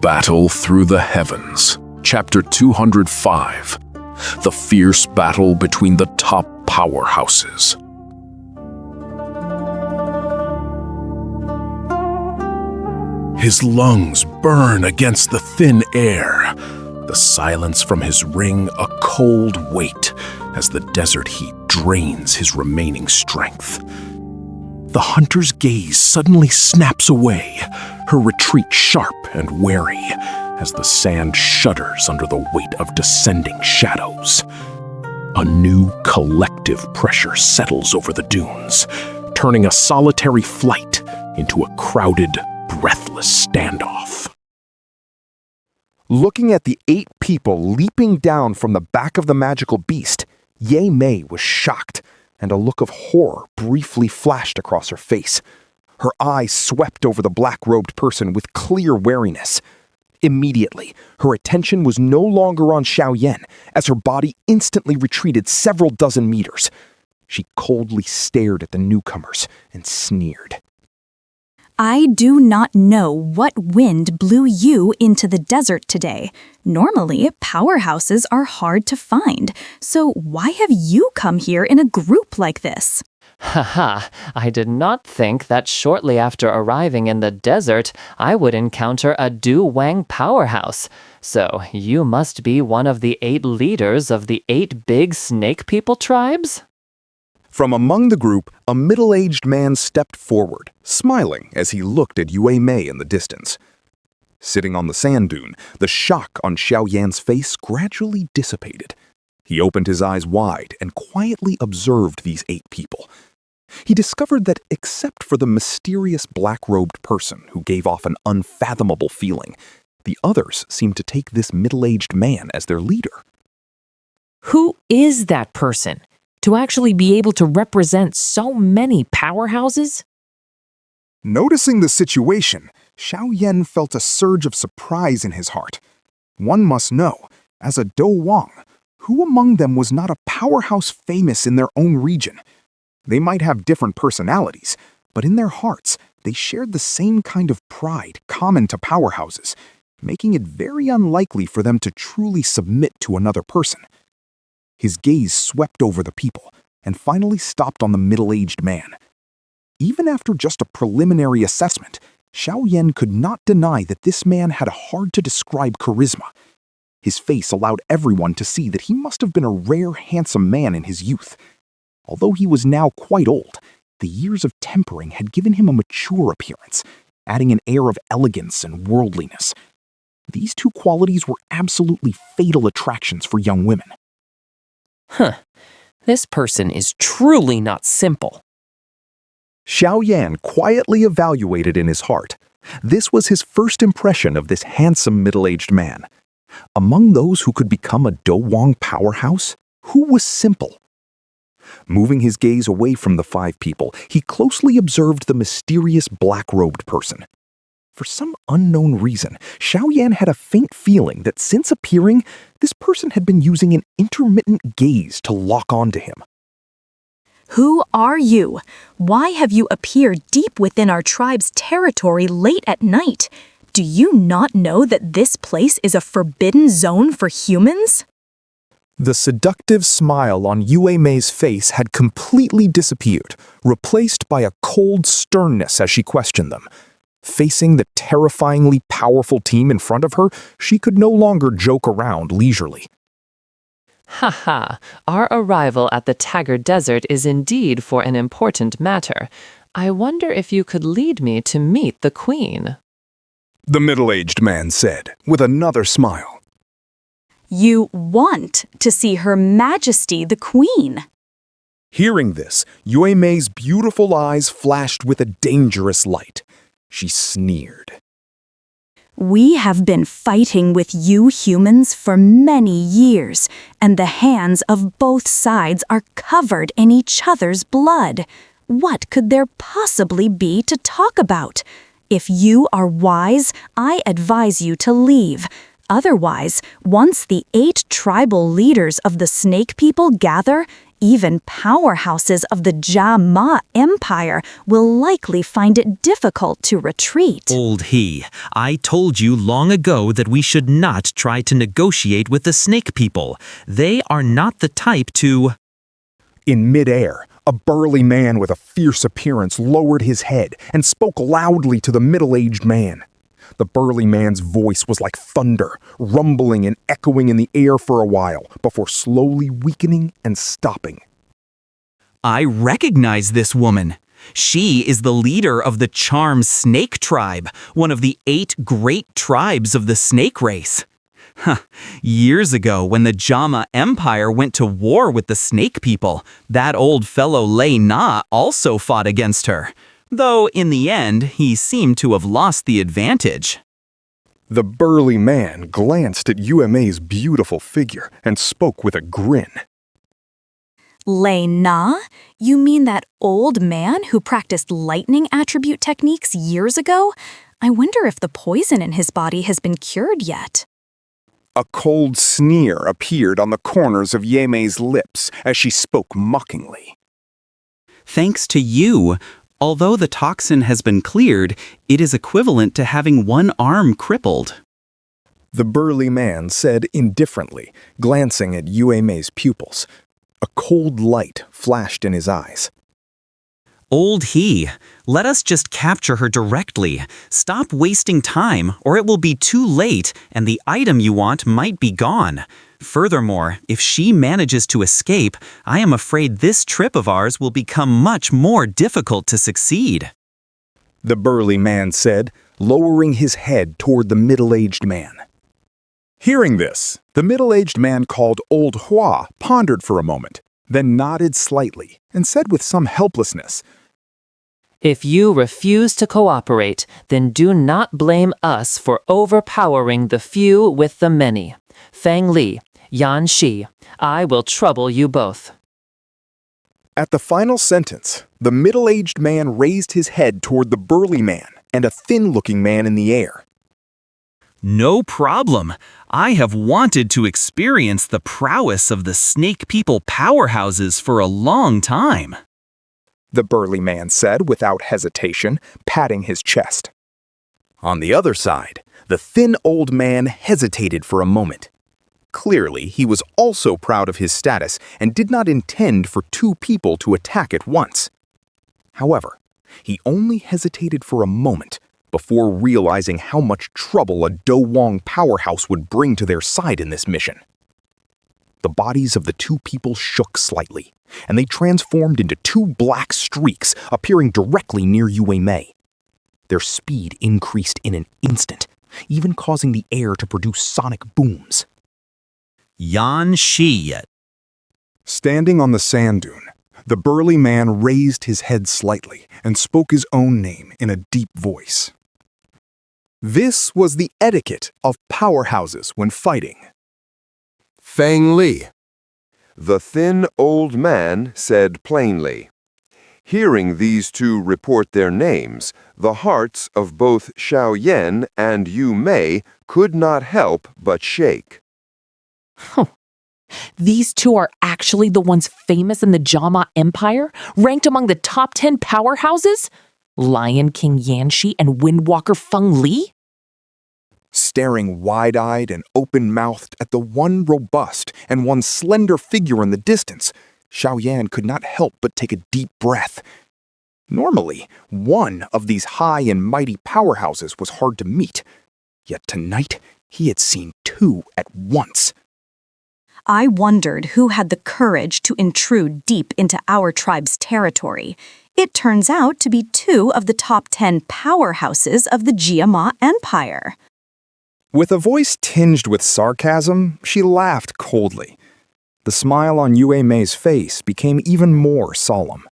Battle Through the Heavens, Chapter 205, The Fierce Battle Between the Top Powerhouses. His lungs burn against the thin air, the silence from his ring a cold weight as the desert heat drains his remaining strength. The hunter's gaze suddenly snaps away, her retreat sharp and wary, as the sand shudders under the weight of descending shadows. A new collective pressure settles over the dunes, turning a solitary flight into a crowded, breathless standoff. Looking at the 8 people leaping down from the back of the magical beast, Ye Mei was shocked, and a look of horror briefly flashed across her face. Her eyes swept over the black-robed person with clear wariness. Immediately, her attention was no longer on Xiaoyan, as her body instantly retreated several dozen meters. She coldly stared at the newcomers and sneered. I do not know what wind blew you into the desert today. Normally, powerhouses are hard to find, so why have you come here in a group like this? Haha, I did not think that shortly after arriving in the desert, I would encounter a Du Wang powerhouse. So, you must be one of the 8 leaders of the 8 big snake people tribes? From among the group, a middle-aged man stepped forward, smiling as he looked at Yue Mei in the distance. Sitting on the sand dune, the shock on Xiaoyan's face gradually dissipated. He opened his eyes wide and quietly observed these 8 people. He discovered that except for the mysterious black-robed person who gave off an unfathomable feeling, the others seemed to take this middle-aged man as their leader. Who is that person? To actually be able to represent so many powerhouses? Noticing the situation, Xiaoyan felt a surge of surprise in his heart. One must know, as a Dou Wang, who among them was not a powerhouse famous in their own region? They might have different personalities, but in their hearts, they shared the same kind of pride common to powerhouses, making it very unlikely for them to truly submit to another person. His gaze swept over the people and finally stopped on the middle-aged man. Even after just a preliminary assessment, Xiaoyan could not deny that this man had a hard-to-describe charisma. His face allowed everyone to see that he must have been a rare, handsome man in his youth. Although he was now quite old, the years of tempering had given him a mature appearance, adding an air of elegance and worldliness. These 2 qualities were absolutely fatal attractions for young women. This person is truly not simple. Xiaoyan quietly evaluated in his heart. This was his first impression of this handsome middle-aged man. Among those who could become a Dou Wang powerhouse, who was simple? Moving his gaze away from the 5 people, he closely observed the mysterious black-robed person. For some unknown reason, Xiaoyan had a faint feeling that since appearing, this person had been using an intermittent gaze to lock onto him. Who are you? Why have you appeared deep within our tribe's territory late at night? Do you not know that this place is a forbidden zone for humans? The seductive smile on Yue Mei's face had completely disappeared, replaced by a cold sternness as she questioned them. Facing the terrifyingly powerful team in front of her, she could no longer joke around leisurely. Haha, our arrival at the Taggart Desert is indeed for an important matter. I wonder if you could lead me to meet the Queen. The middle-aged man said, with another smile. You want to see Her Majesty the Queen. Hearing this, Yue Mei's beautiful eyes flashed with a dangerous light. She sneered. We have been fighting with you humans for many years, and the hands of both sides are covered in each other's blood. What could there possibly be to talk about? If you are wise, I advise you to leave. Otherwise, once the 8 tribal leaders of the snake people gather, Even powerhouses of the Jia-Ma Empire will likely find it difficult to retreat. Old he, I told you long ago that we should not try to negotiate with the snake people. They are not the type to... In midair, a burly man with a fierce appearance lowered his head and spoke loudly to the middle-aged man. The burly man's voice was like thunder, rumbling and echoing in the air for a while, before slowly weakening and stopping. I recognize this woman. She is the leader of the Charm Snake Tribe, one of the 8 great tribes of the snake race. Years ago, when the Jia-Ma Empire went to war with the snake people, that old fellow Lei Na also fought against her. Though in the end, he seemed to have lost the advantage. The burly man glanced at Yueme's beautiful figure and spoke with a grin. Lei Na? You mean that old man who practiced lightning attribute techniques years ago? I wonder if the poison in his body has been cured yet. A cold sneer appeared on the corners of Yueme's lips as she spoke mockingly. Thanks to you, although the toxin has been cleared, it is equivalent to having one arm crippled. The burly man said indifferently, glancing at Yueme's pupils. A cold light flashed in his eyes. Old he, let us just capture her directly. Stop wasting time, or it will be too late, and the item you want might be gone. Furthermore, if she manages to escape, I am afraid this trip of ours will become much more difficult to succeed. The burly man said, lowering his head toward the middle-aged man. Hearing this, the middle-aged man called Old Hua pondered for a moment, then nodded slightly and said with some helplessness, If you refuse to cooperate, then do not blame us for overpowering the few with the many. Fang Li, Yan Shi, I will trouble you both. At the final sentence, the middle-aged man raised his head toward the burly man and a thin-looking man in the air. No problem. I have wanted to experience the prowess of the snake people powerhouses for a long time. The burly man said without hesitation, patting his chest. On the other side, the thin old man hesitated for a moment. Clearly, he was also proud of his status and did not intend for 2 people to attack at once. However, he only hesitated for a moment before realizing how much trouble a Dou Wang powerhouse would bring to their side in this mission. The bodies of the 2 people shook slightly, and they transformed into 2 black streaks appearing directly near Yueme. Their speed increased in an instant, even causing the air to produce sonic booms. Yan Shi. Standing on the sand dune, the burly man raised his head slightly and spoke his own name in a deep voice. This was the etiquette of powerhouses when fighting. Fang Li. The thin old man said plainly. Hearing these 2 report their names, the hearts of both Xiaoyan and Yu Mei could not help but shake. These 2 are actually the ones famous in the Jia-Ma Empire, ranked among the top 10 powerhouses? Lion King Yanxi and Windwalker Feng Li? Staring wide-eyed and open-mouthed at the one robust and one slender figure in the distance, Xiaoyan could not help but take a deep breath. Normally, one of these high and mighty powerhouses was hard to meet, yet tonight he had seen 2 at once. I wondered who had the courage to intrude deep into our tribe's territory. It turns out to be 2 of the top 10 powerhouses of the Jia-Ma Empire. With a voice tinged with sarcasm, she laughed coldly. The smile on Yueme's face became even more solemn.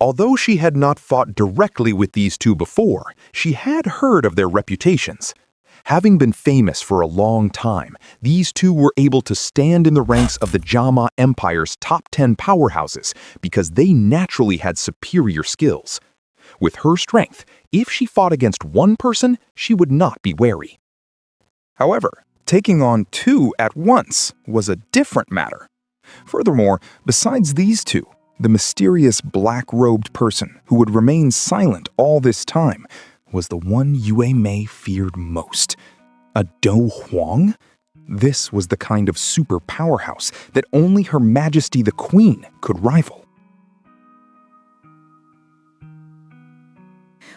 Although she had not fought directly with these 2 before, she had heard of their reputations. Having been famous for a long time, these 2 were able to stand in the ranks of the Jia-Ma Empire's top 10 powerhouses because they naturally had superior skills. With her strength, if she fought against one person, she would not be wary. However, taking on 2 at once was a different matter. Furthermore, besides these two, the mysterious black-robed person who would remain silent all this time was the one Yue Mei feared most. A Dou Huang? This was the kind of super powerhouse that only Her Majesty the Queen could rival.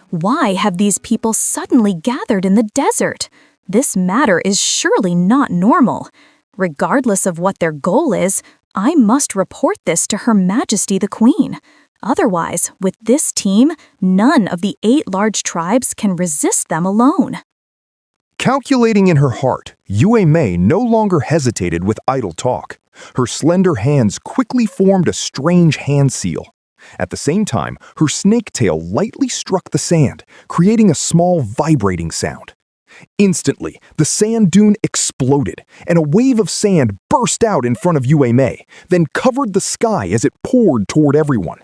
Why have these people suddenly gathered in the desert? This matter is surely not normal. Regardless of what their goal is, I must report this to Her Majesty the Queen. Otherwise, with this team, none of the 8 large tribes can resist them alone. Calculating in her heart, Yue Mei no longer hesitated with idle talk. Her slender hands quickly formed a strange hand seal. At the same time, her snake tail lightly struck the sand, creating a small vibrating sound. Instantly, the sand dune exploded, and a wave of sand burst out in front of Yue Mei, then covered the sky as it poured toward everyone.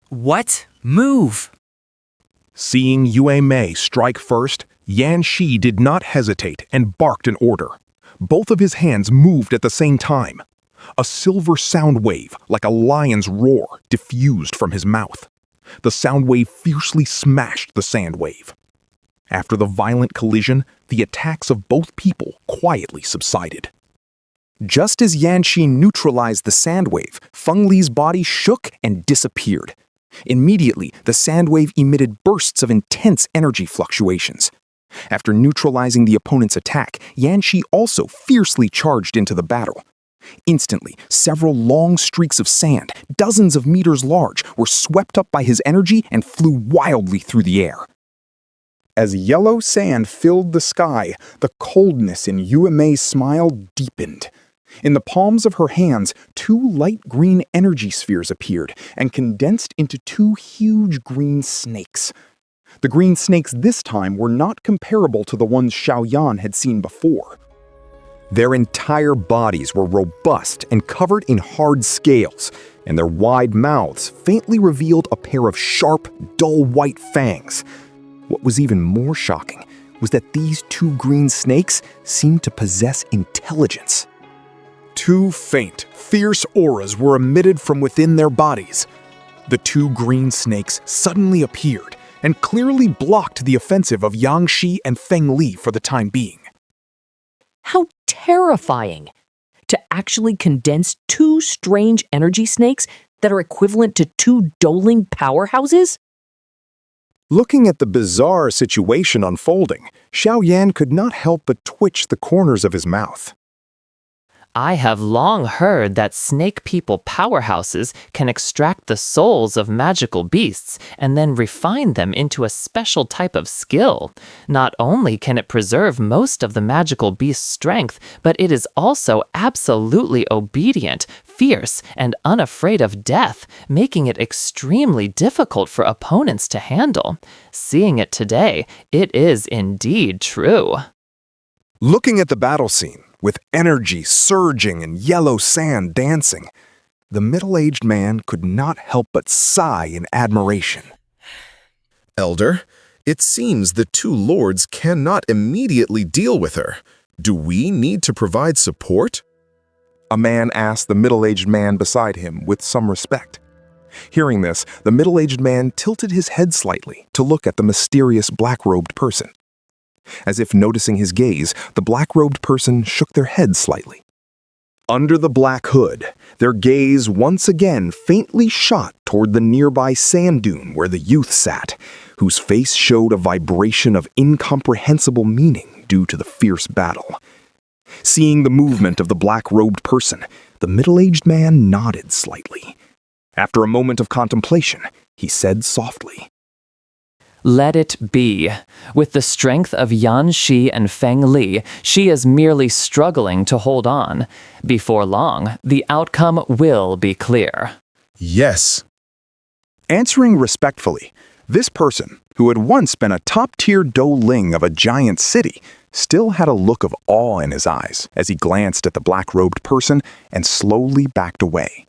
What? Move! Seeing Yue Mei strike first, Xianxia did not hesitate and barked an order. Both of his hands moved at the same time. A silver sound wave, like a lion's roar, diffused from his mouth. The sound wave fiercely smashed the sand wave. After the violent collision, the attacks of both people quietly subsided. Just as Xianxia neutralized the sand wave, Feng Li's body shook and disappeared. Immediately, the sand wave emitted bursts of intense energy fluctuations. After neutralizing the opponent's attack, Xianxia also fiercely charged into the battle. Instantly, several long streaks of sand, dozens of meters large, were swept up by his energy and flew wildly through the air. As yellow sand filled the sky, the coldness in Yue Mei's smile deepened. In the palms of her hands, 2 light green energy spheres appeared and condensed into 2 huge green snakes. The green snakes this time were not comparable to the ones Xiaoyan had seen before. Their entire bodies were robust and covered in hard scales, and their wide mouths faintly revealed a pair of sharp, dull white fangs. What was even more shocking was that these 2 green snakes seemed to possess intelligence. 2 faint, fierce auras were emitted from within their bodies. The 2 green snakes suddenly appeared and clearly blocked the offensive of Xianxia and Feng Li for the time being. How terrifying! To actually condense 2 strange energy snakes that are equivalent to 2 Douling powerhouses? Looking at the bizarre situation unfolding, Xiaoyan could not help but twitch the corners of his mouth. I have long heard that snake people powerhouses can extract the souls of magical beasts and then refine them into a special type of skill. Not only can it preserve most of the magical beast's strength, but it is also absolutely obedient, fierce, and unafraid of death, making it extremely difficult for opponents to handle. Seeing it today, it is indeed true. Looking at the battle scene, with energy surging and yellow sand dancing, the middle-aged man could not help but sigh in admiration. Elder, it seems the 2 lords cannot immediately deal with her. Do we need to provide support? A man asked the middle-aged man beside him with some respect. Hearing this, the middle-aged man tilted his head slightly to look at the mysterious black-robed person. As if noticing his gaze, the black-robed person shook their head slightly. Under the black hood, their gaze once again faintly shot toward the nearby sand dune where the youth sat, whose face showed a vibration of incomprehensible meaning due to the fierce battle. Seeing the movement of the black-robed person, the middle-aged man nodded slightly. After a moment of contemplation, he said softly, Let it be. With the strength of Xianxia and Feng Li, she is merely struggling to hold on. Before long, the outcome will be clear. Yes. Answering respectfully, this person, who had once been a top-tier Douling of a giant city, still had a look of awe in his eyes as he glanced at the black-robed person and slowly backed away.